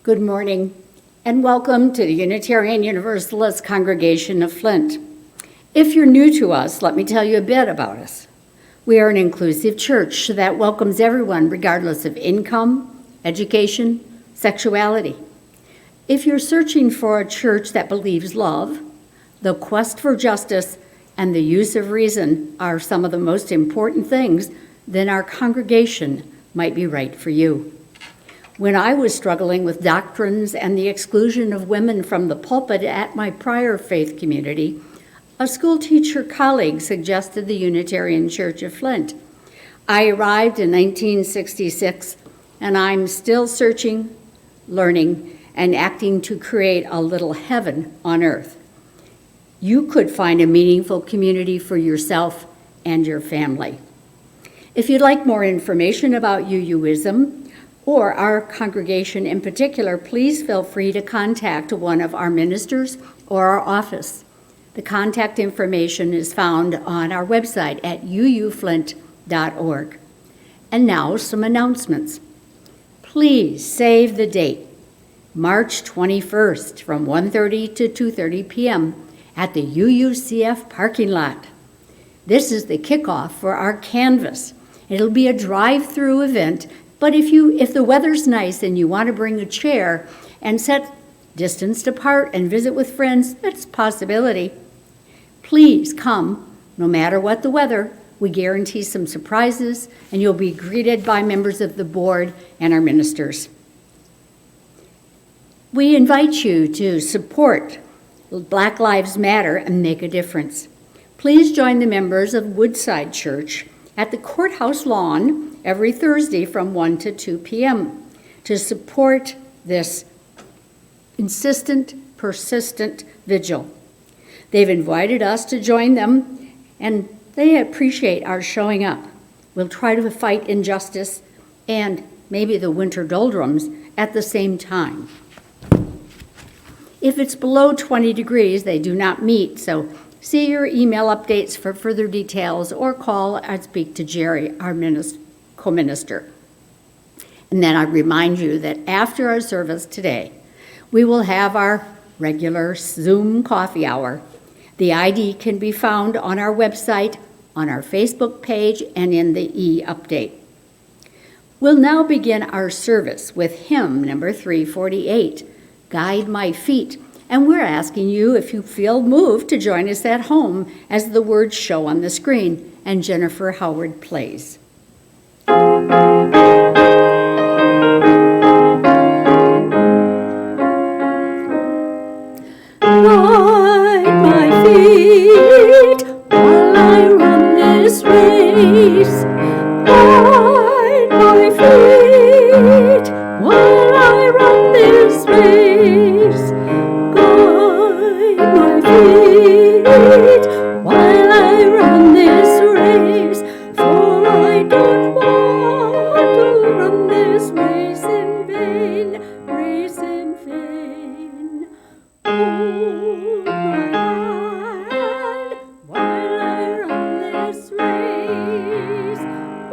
Good morning, and welcome to the Unitarian Universalist congregation of Flint. If you're new to us, let me tell you a bit about us. We are an inclusive church that welcomes everyone regardless of income, education, sexuality. If you're searching for a church that believes love, the quest for justice, and the use of reason are some of the most important things, then our congregation might be right for you. When I was struggling with doctrines and the exclusion of women from the pulpit at my prior faith community, a school teacher colleague suggested the Unitarian Church of Flint. I arrived in 1966, and I'm still searching, learning, and acting to create a little heaven on earth. You could find a meaningful community for yourself and your family. If you'd like more information about UUism, or our congregation in particular, please feel free to contact one of our ministers or our office. The contact information is found on our website at uuflint.org. And now some announcements. Please save the date, March 21st from 1:30 to 2:30 p.m. at the UUCF parking lot. This is the kickoff for our canvas. It'll be a drive-through event, but if the weather's nice and you want to bring a chair and sit distanced apart and visit with friends, that's a possibility. Please come, no matter what the weather. We guarantee some surprises, and you'll be greeted by members of the board and our ministers. We invite you to support Black Lives Matter and make a difference. Please join the members of Woodside Church at the courthouse lawn every Thursday from 1 to 2 p.m. to support this insistent, persistent vigil. They've invited us to join them, and they appreciate our showing up. We'll try to fight injustice and maybe the winter doldrums at the same time. If it's below 20 degrees, they do not meet, so see your email updates for further details or call and speak to Jerry, our co-minister. And then I remind you that after our service today, we will have our regular Zoom coffee hour. The ID can be found on our website, on our Facebook page, and in the e-update. We'll now begin our service with hymn number 348, Guide My Feet, and we're asking you if you feel moved to join us at home as the words show on the screen and Jennifer Howard plays. Guide my feet while I run this race. Guide my feet while I run this race. Guide my feet while I run this race. For I don't want to run this race in vain, race in vain. Hold my hand while I run this race.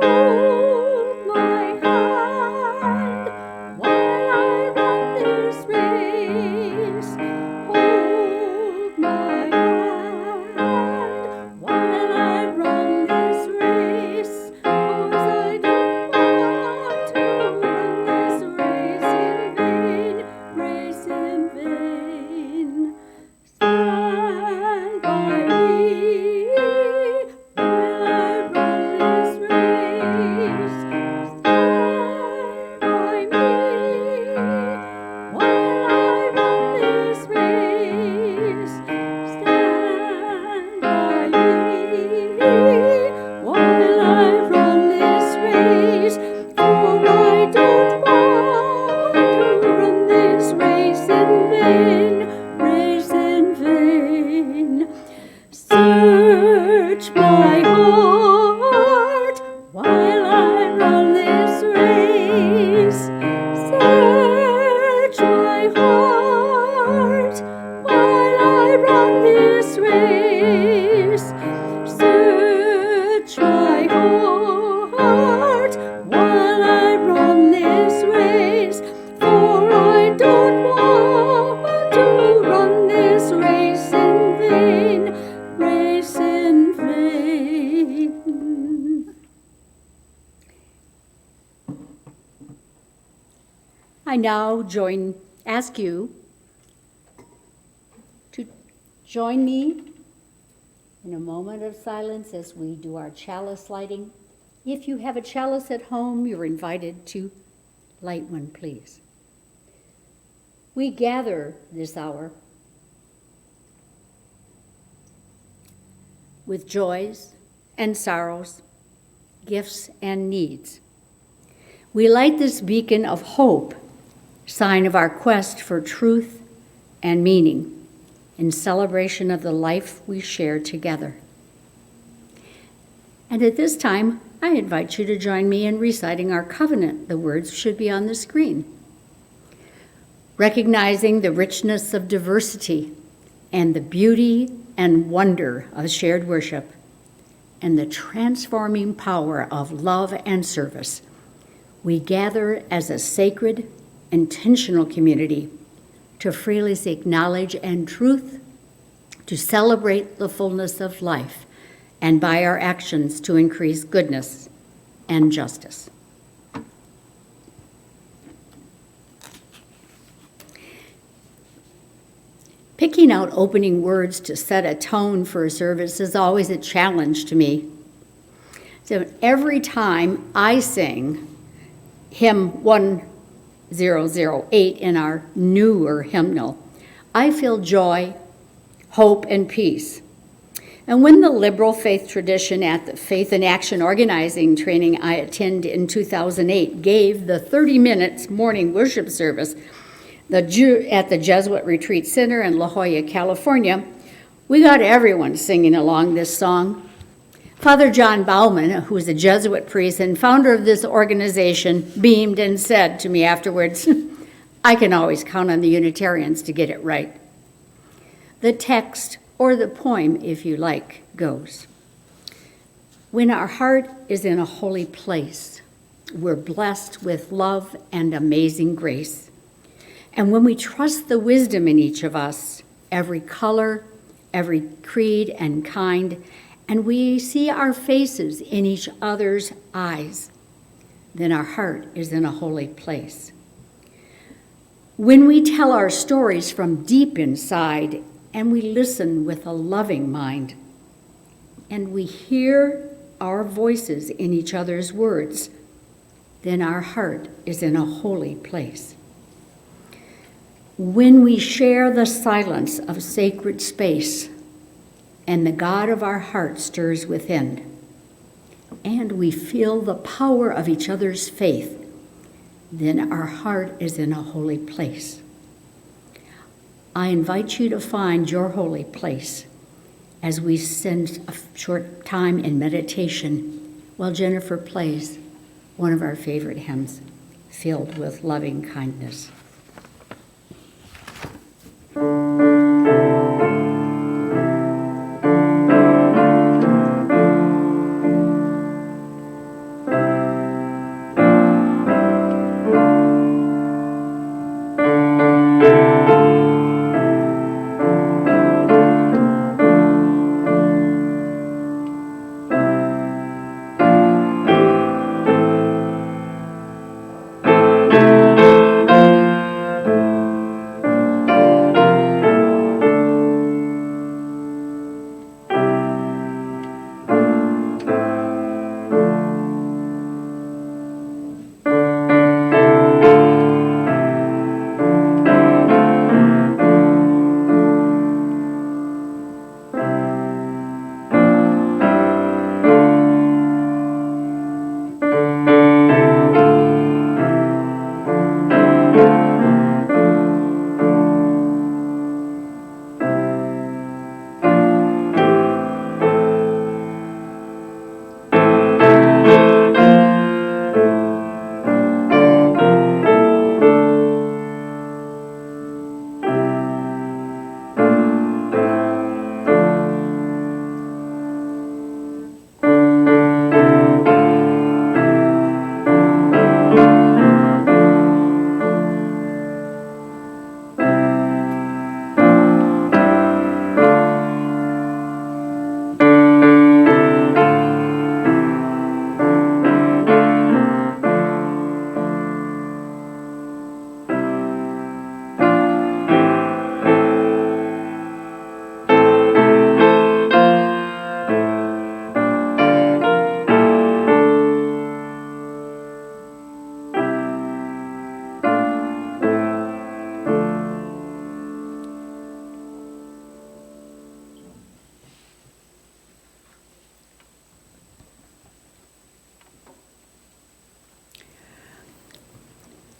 Hold my hand while I run this race. I now ask you to join me in a moment of silence as we do our chalice lighting. If you have a chalice at home, you're invited to light one, please. We gather this hour with joys and sorrows, gifts and needs. We light this beacon of hope, sign of our quest for truth and meaning, in celebration of the life we share together. And at this time, I invite you to join me in reciting our covenant. The words should be on the screen. Recognizing the richness of diversity and the beauty and wonder of shared worship and the transforming power of love and service, we gather as a sacred, intentional community to freely seek knowledge and truth, to celebrate the fullness of life, and by our actions to increase goodness and justice. Picking out opening words to set a tone for a service is always a challenge to me. So every time I sing hymn 1008 in our newer hymnal, I feel joy, hope, and peace. And when the liberal faith tradition at the Faith in Action organizing training I attended in 2008 gave the 30 minutes morning worship service at the Jesuit Retreat Center in La Jolla, California, we got everyone singing along this song. Father John Bauman, who is a Jesuit priest and founder of this organization, beamed and said to me afterwards, "I can always count on the Unitarians to get it right." The text, or the poem, if you like, goes, "When our heart is in a holy place, we're blessed with love and amazing grace. And when we trust the wisdom in each of us, every color, every creed and kind, and we see our faces in each other's eyes, then our heart is in a holy place. When we tell our stories from deep inside, and we listen with a loving mind, and we hear our voices in each other's words, then our heart is in a holy place. When we share the silence of sacred space, and the God of our heart stirs within, and we feel the power of each other's faith, then our heart is in a holy place. I invite you to find your holy place as we spend a short time in meditation while Jennifer plays one of our favorite hymns, Filled with Loving Kindness.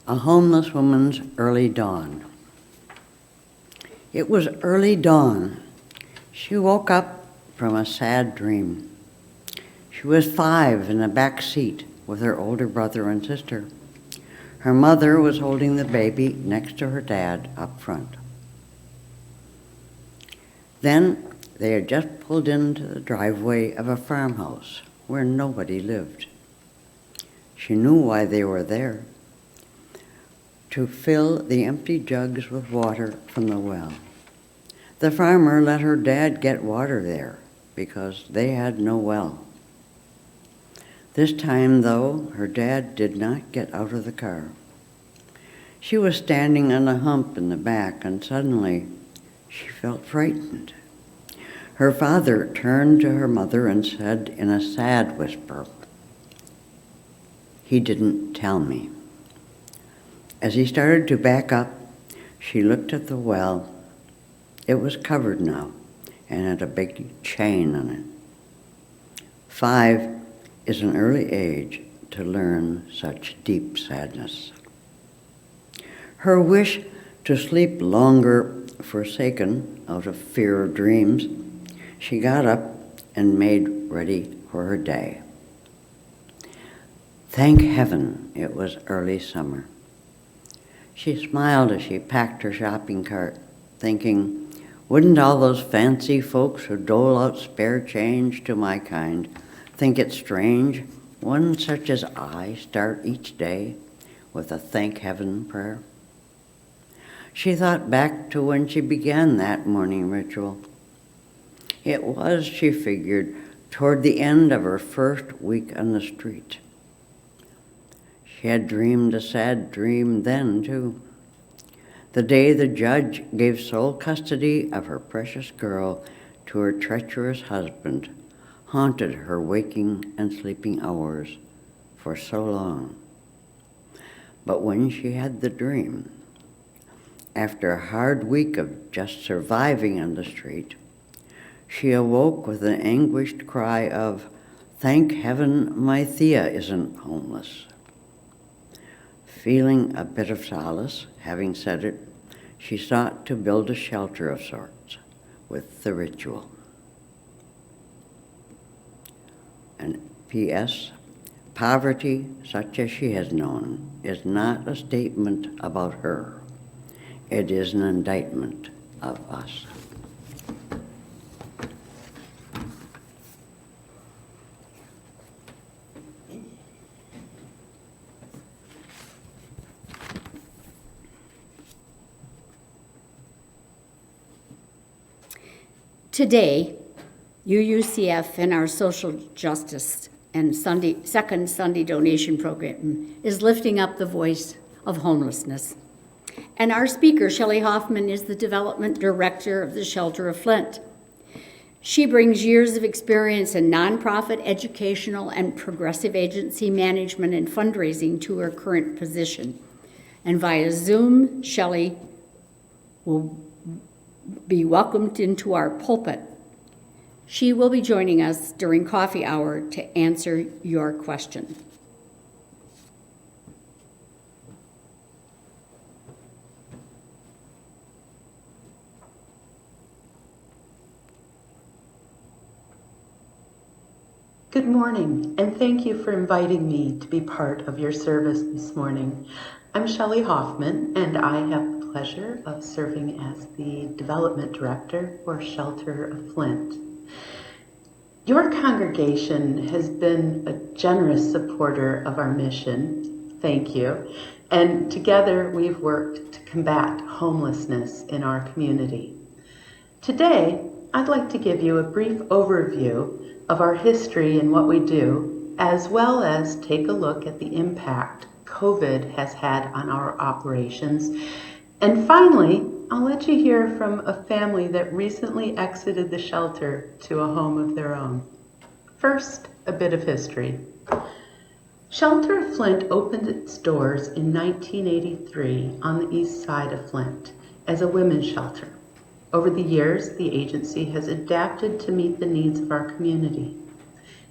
A homeless woman's early dawn. It was early dawn. She woke up from a sad dream. She was 5 in the back seat with her older brother and sister. Her mother was holding the baby next to her dad up front. Then they had just pulled into the driveway of a farmhouse where nobody lived. She knew why they were there: to fill the empty jugs with water from the well. The farmer let her dad get water there because they had no well. This time, though, her dad did not get out of the car. She was standing on a hump in the back, and suddenly she felt frightened. Her father turned to her mother and said in a sad whisper, "He didn't tell me." As he started to back up, she looked at the well. It was covered now and had a big chain on it. 5 is an early age to learn such deep sadness. Her wish to sleep longer forsaken out of fear of dreams, she got up and made ready for her day. Thank heaven it was early summer. She smiled as she packed her shopping cart, thinking, wouldn't all those fancy folks who dole out spare change to my kind think it strange one such as I start each day with a thank heaven prayer? She thought back to when she began that morning ritual. It was, she figured, toward the end of her first week on the street. She had dreamed a sad dream then, too. The day the judge gave sole custody of her precious girl to her treacherous husband haunted her waking and sleeping hours for so long. But when she had the dream, after a hard week of just surviving on the street, she awoke with an anguished cry of, "Thank heaven my Thea isn't homeless." Feeling a bit of solace, having said it, she sought to build a shelter of sorts with the ritual. And P.S., poverty, such as she has known, is not a statement about her. It is an indictment of us. Today, UUCF and our social justice and second Sunday donation program is lifting up the voice of homelessness. And our speaker, Shelly Hoffman, is the development director of the Shelter of Flint. She brings years of experience in nonprofit, educational, and progressive agency management and fundraising to her current position. And via Zoom, Shelly will be welcomed into our pulpit. She will be joining us during coffee hour to answer your question. Good morning, and thank you for inviting me to be part of your service this morning. I'm Shelly Hoffman, and I have the pleasure of serving as the Development Director for Shelter of Flint. Your congregation has been a generous supporter of our mission. Thank you. And together we've worked to combat homelessness in our community. Today, I'd like to give you a brief overview of our history and what we do, as well as take a look at the impact COVID has had on our operations. And finally, I'll let you hear from a family that recently exited the shelter to a home of their own. First, a bit of history. Shelter of Flint opened its doors in 1983 on the east side of Flint as a women's shelter. Over the years, the agency has adapted to meet the needs of our community.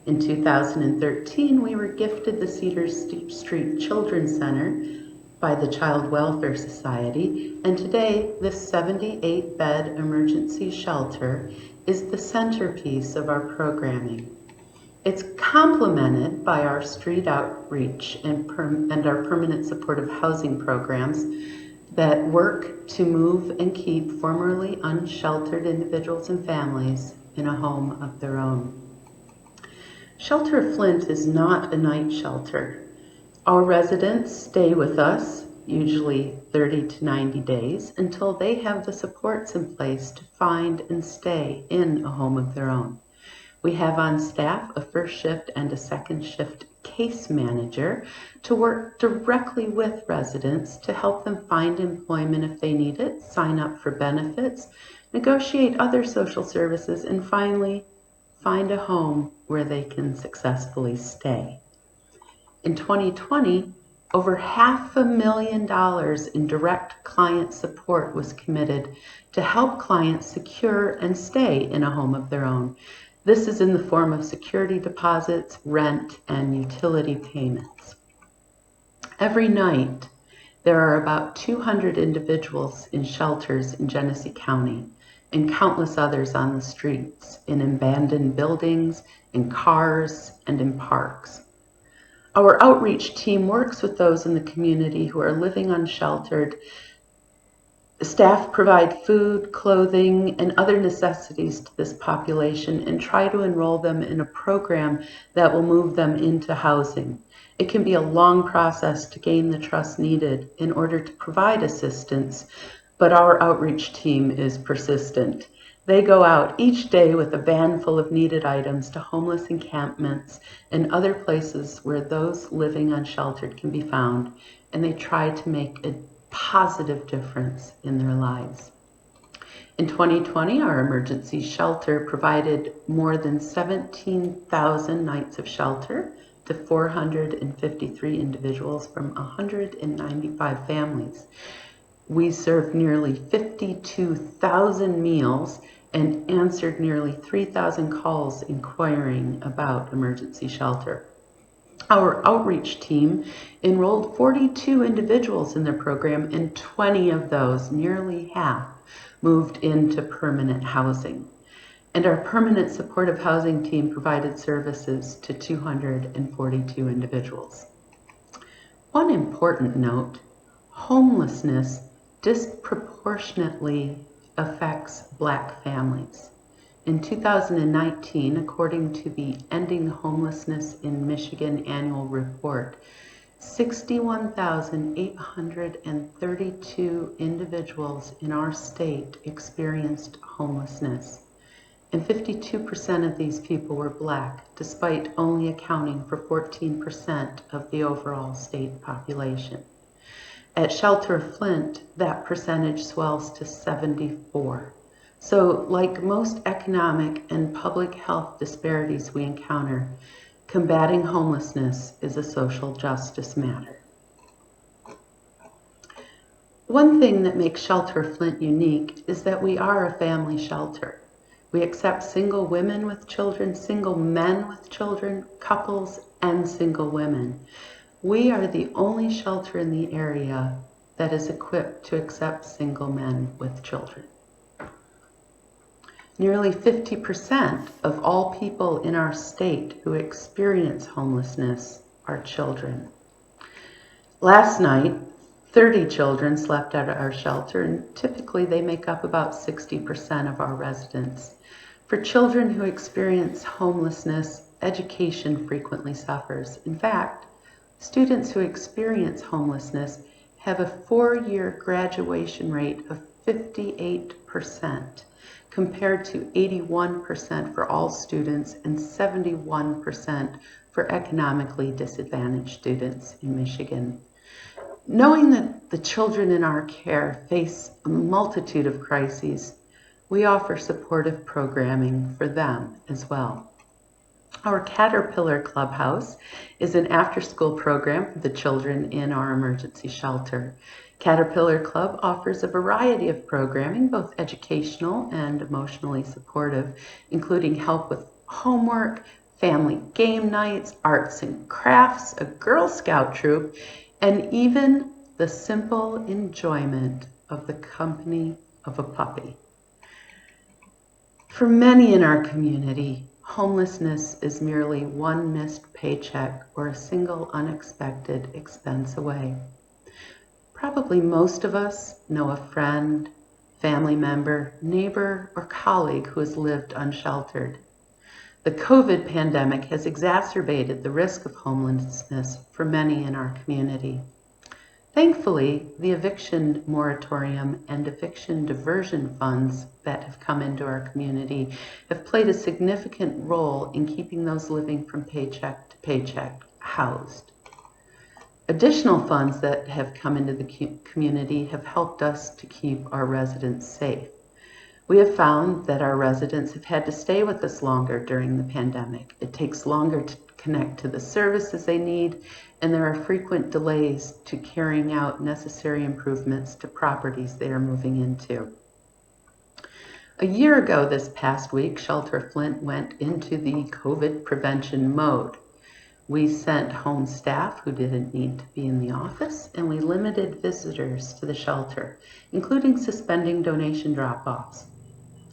In 2013, we were gifted the Cedar Street Children's Center by the Child Welfare Society, and today this 78-bed emergency shelter is the centerpiece of our programming. It's complemented by our street outreach and our permanent supportive housing programs that work to move and keep formerly unsheltered individuals and families in a home of their own. Shelter Flint is not a night shelter. Our residents stay with us, usually 30 to 90 days, until they have the supports in place to find and stay in a home of their own. We have on staff a first shift and a second shift case manager to work directly with residents to help them find employment if they need it, sign up for benefits, negotiate other social services, and finally find a home where they can successfully stay. In 2020, over $500,000 in direct client support was committed to help clients secure and stay in a home of their own. This is in the form of security deposits, rent, and utility payments. Every night, there are about 200 individuals in shelters in Genesee County and countless others on the streets, in abandoned buildings, in cars, and in parks. Our outreach team works with those in the community who are living unsheltered. Staff provide food, clothing, and other necessities to this population and try to enroll them in a program that will move them into housing. It can be a long process to gain the trust needed in order to provide assistance, but our outreach team is persistent. They go out each day with a van full of needed items to homeless encampments and other places where those living unsheltered can be found, and they try to make a positive difference in their lives. In 2020, our emergency shelter provided more than 17,000 nights of shelter to 453 individuals from 195 families. We served nearly 52,000 meals and answered nearly 3,000 calls inquiring about emergency shelter. Our outreach team enrolled 42 individuals in their program, and 20 of those, nearly half, moved into permanent housing. And our permanent supportive housing team provided services to 242 individuals. One important note, homelessness disproportionately affects Black families. In 2019, according to the Ending Homelessness in Michigan annual report, 61,832 individuals in our state experienced homelessness, and 52% of these people were Black, despite only accounting for 14% of the overall state population. At Shelter Flint, that percentage swells to 74%. So, like most economic and public health disparities we encounter, combating homelessness is a social justice matter. One thing that makes Shelter Flint unique is that we are a family shelter. We accept single women with children, single men with children, couples, and single women. We are the only shelter in the area that is equipped to accept single men with children. Nearly 50% of all people in our state who experience homelessness are children. Last night, 30 children slept at our shelter, and typically they make up about 60% of our residents. For children who experience homelessness, education frequently suffers. In fact, students who experience homelessness have a 4-year graduation rate of 58%, compared to 81% for all students and 71% for economically disadvantaged students in Michigan. Knowing that the children in our care face a multitude of crises, we offer supportive programming for them as well. Our Caterpillar Clubhouse is an after-school program for the children in our emergency shelter. Caterpillar Club offers a variety of programming, both educational and emotionally supportive, including help with homework, family game nights, arts and crafts, a Girl Scout troop, and even the simple enjoyment of the company of a puppy. For many in our community, homelessness is merely one missed paycheck or a single unexpected expense away. Probably most of us know a friend, family member, neighbor, or colleague who has lived unsheltered. The COVID pandemic has exacerbated the risk of homelessness for many in our community. Thankfully, the eviction moratorium and eviction diversion funds that have come into our community have played a significant role in keeping those living from paycheck to paycheck housed. Additional funds that have come into the community have helped us to keep our residents safe. We have found that our residents have had to stay with us longer during the pandemic. It takes longer to connect to the services they need, and there are frequent delays to carrying out necessary improvements to properties they are moving into. A year ago this past week, Shelter Flint went into the COVID prevention mode. We sent home staff who didn't need to be in the office, and we limited visitors to the shelter, including suspending donation drop-offs.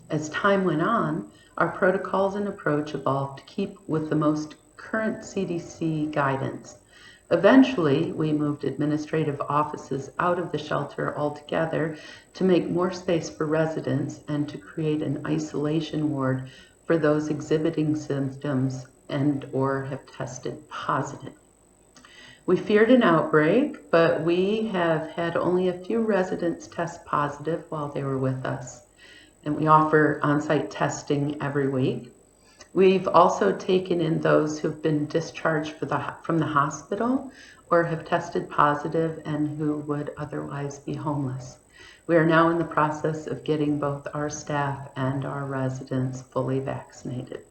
As time went on, our protocols and approach evolved to keep with the most current CDC guidance. Eventually, we moved administrative offices out of the shelter altogether to make more space for residents and to create an isolation ward for those exhibiting symptoms and or have tested positive. We feared an outbreak, but we have had only a few residents test positive while they were with us, and we offer on-site testing every week. We've also taken in those who've been discharged from the hospital or have tested positive and who would otherwise be homeless. We are now in the process of getting both our staff and our residents fully vaccinated.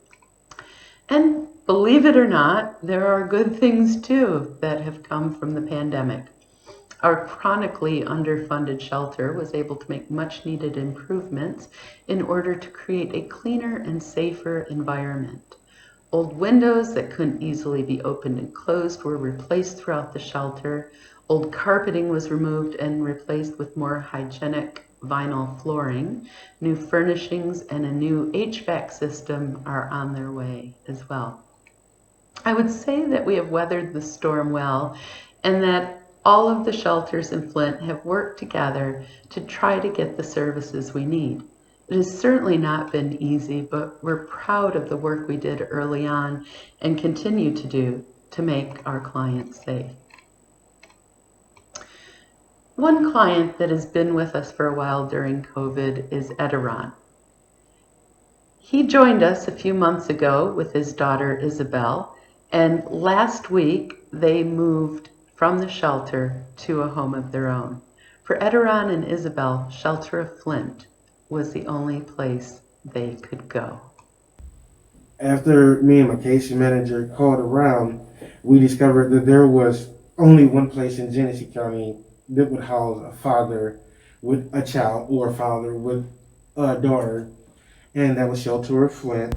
And believe it or not, there are good things too that have come from the pandemic. Our chronically underfunded shelter was able to make much needed improvements in order to create a cleaner and safer environment. Old windows that couldn't easily be opened and closed were replaced throughout the shelter. Old carpeting was removed and replaced with more hygienic vinyl flooring. New furnishings and a new HVAC system are on their way as well. I would say that we have weathered the storm well, and that all of the shelters in Flint have worked together to try to get the services we need. It has certainly not been easy, but we're proud of the work we did early on and continue to do to make our clients safe. One client that has been with us for a while during COVID is Ediron. He joined us a few months ago with his daughter Isabel, and last week they moved from the shelter to a home of their own. For Ediron and Isabel, Shelter of Flint was the only place they could go. After me and my case manager called around, we discovered that there was only one place in Genesee County that would house a father with a child or a father with a daughter, and that was Shelter of Flint.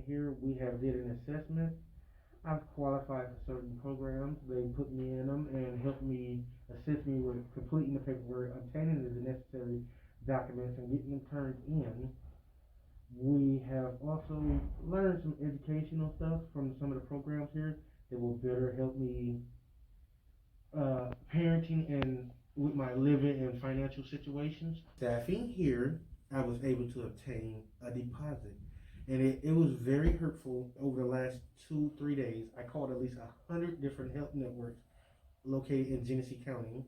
Here we have did an assessment. I've qualified for certain programs. They put me in them and helped me, assist me with completing the paperwork, obtaining the necessary documents, and getting them turned in. We have also learned some educational stuff from some of the programs here that will better help me parenting and with my living and financial situations. Staffing here, I was able to obtain a deposit. And it was very hurtful over the last 2-3 days. I called at least 100 different help networks located in Genesee County,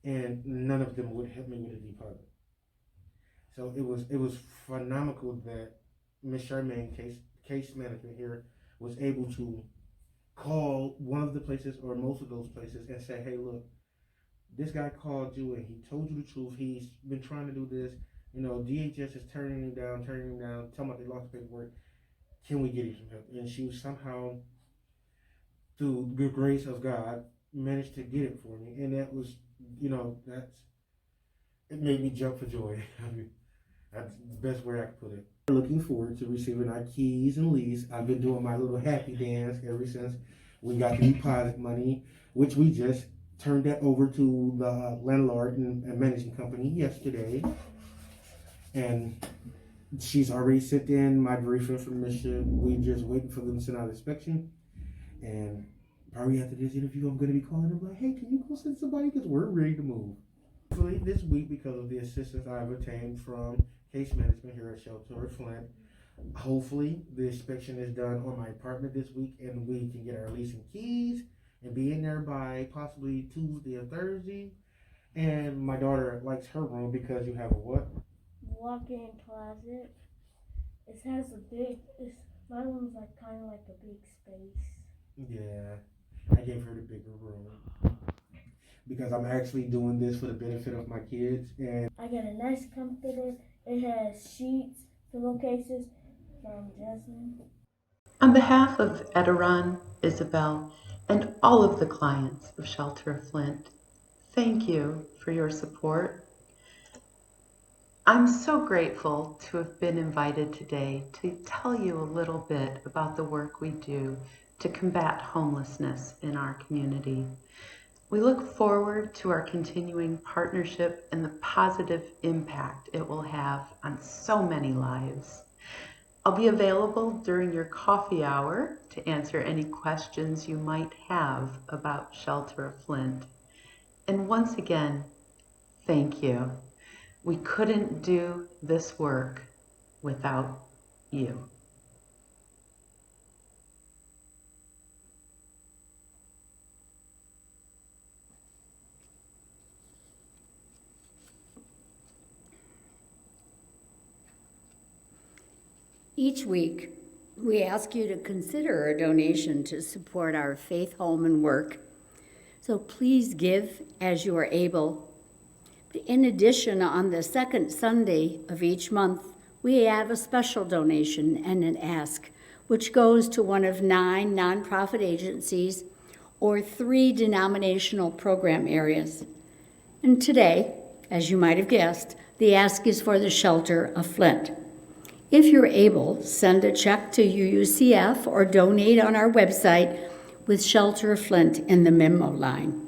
and none of them would help me with a deposit. So it was phenomenal that Ms. Charmaine, case manager here, was able to call one of the places or most of those places and say, hey, look, this guy called you and he told you the truth. He's been trying to do this. You know, DHS is turning him down, talking about they lost paperwork. Can we get you some help? And she was somehow, through the grace of God, managed to get it for me. And that was, it made me jump for joy. I mean, that's the best way I could put it. Looking forward to receiving our keys and lease. I've been doing my little happy dance ever since we got the deposit money, which we just turned that over to the landlord and managing company yesterday, and she's already sent in my brief information. We just waiting for them to send out inspection, and probably after this interview, I'm going to be calling them like, hey, can you go send somebody because we're ready to move. Hopefully this week, because of the assistance I've obtained from case management here at Shelter Flint, hopefully the inspection is done on my apartment this week, and we can get our lease and keys and be in there by possibly Tuesday or Thursday. And my daughter likes her room because you have a what? Walk-in closet. It has my room's like kind of like a big space. Yeah, I gave her the bigger room because I'm actually doing this for the benefit of my kids. And I got a nice comforter. It has sheets, pillowcases from Jasmine. On behalf of Ediron, Isabel, and all of the clients of Shelter of Flint, thank you for your support. I'm so grateful to have been invited today to tell you a little bit about the work we do to combat homelessness in our community. We look forward to our continuing partnership and the positive impact it will have on so many lives. I'll be available during your coffee hour to answer any questions you might have about Shelter of Flint. And once again, thank you. We couldn't do this work without you. Each week, we ask you to consider a donation to support our faith, home, and work. So please give as you are able. In addition, on the second Sunday of each month, we have a special donation and an ask, which goes to one of 9 nonprofit agencies or 3 denominational program areas. And today, as you might have guessed, the ask is for the Shelter of Flint. If you're able, send a check to UUCF or donate on our website with Shelter of Flint in the memo line.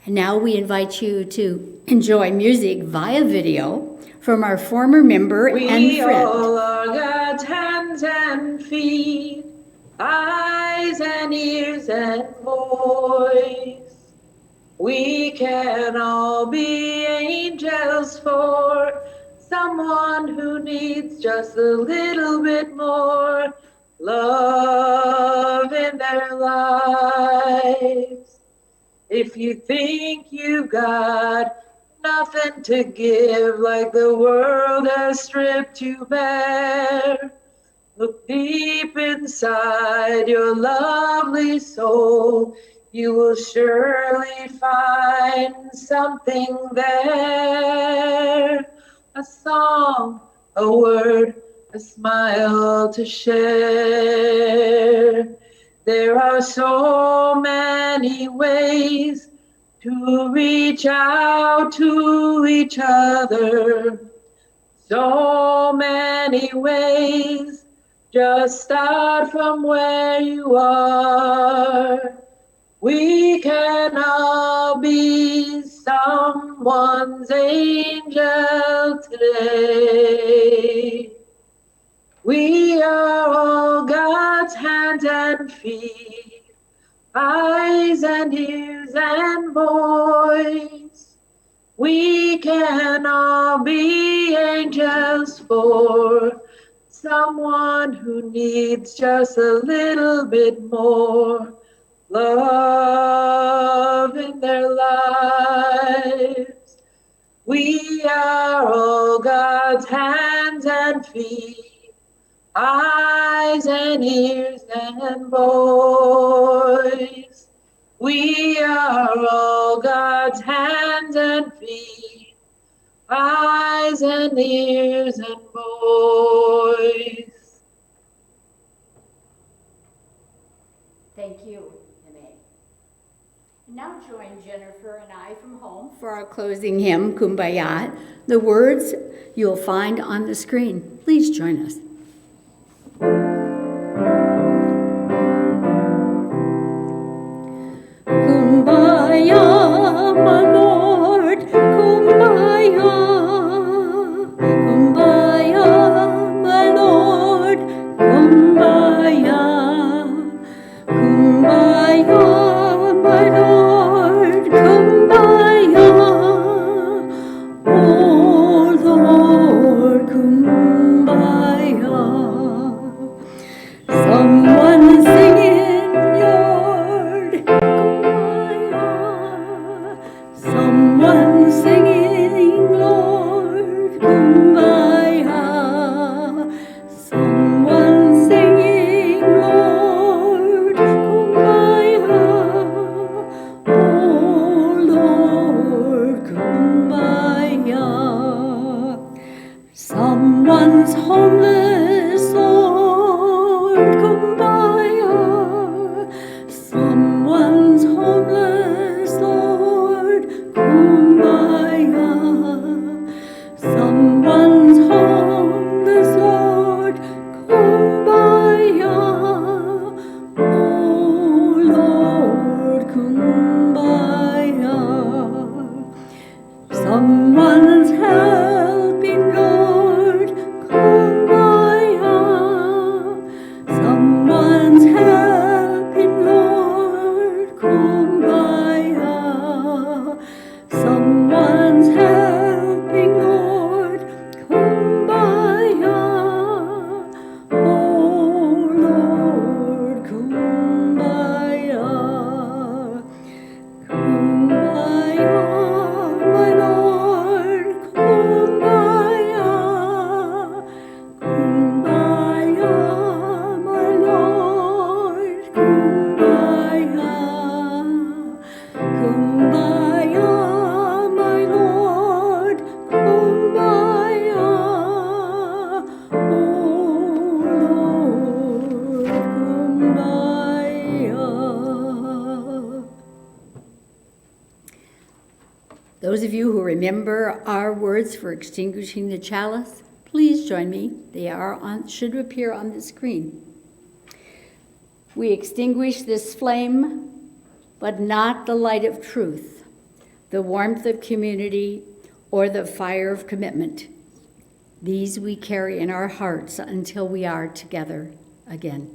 And now we invite you to enjoy music via video from our former member and friend. We all are God's hands and feet, eyes and ears and voice. We can all be angels for someone who needs just a little bit more love in their lives. If you think you've got nothing to give, like the world has stripped you bare, look deep inside your lovely soul. You will surely find something there. A song, a word, a smile to share. There are so many ways to reach out to each other. So many ways. Just start from where you are. We can all be someone's angel today. We are all God's hands and feet, eyes and ears and voice. We can all be angels for someone who needs just a little bit more love in their lives. We are all God's hands and feet, eyes and ears and voice. We are all God's hands and feet, eyes and ears and voice. Thank you, M.A. Now join Jennifer and I from home for our closing hymn, Kumbaya. The words you'll find on the screen. Please join us. my Lord, Kumbaya, Kumbaya, my Lord, Kumbaya, Kumbaya, my Lord, Kumbaya, oh Lord, Kumbaya. Someone singing, Lord, Kumbaya. Someone singing, Lord, Kumbaya. Someone singing, Lord, Kumbaya. Oh Lord, Kumbaya. Someone's homeless, Lord, Kumbaya. Someone's homeless, Lord, Kumbaya. Someone's homeless, Lord, Kumbaya. Oh Lord, Kumbaya. Someone's helping, Lord, Kumbaya. Someone's helping, Lord, Kumbaya. Someone's helping, Lord, Kumbaya. Oh Lord, Kumbaya. Kumbaya, my Lord, Kumbaya. Kumbaya, my Lord, Kumbaya. Kumbaya, my Lord, Kumbaya. Oh Lord, Kumbaya. Those of you who remember our words for extinguishing the chalice, please join me. They should appear on the screen. We extinguish this flame, but not the light of truth, the warmth of community, or the fire of commitment. These we carry in our hearts until we are together again.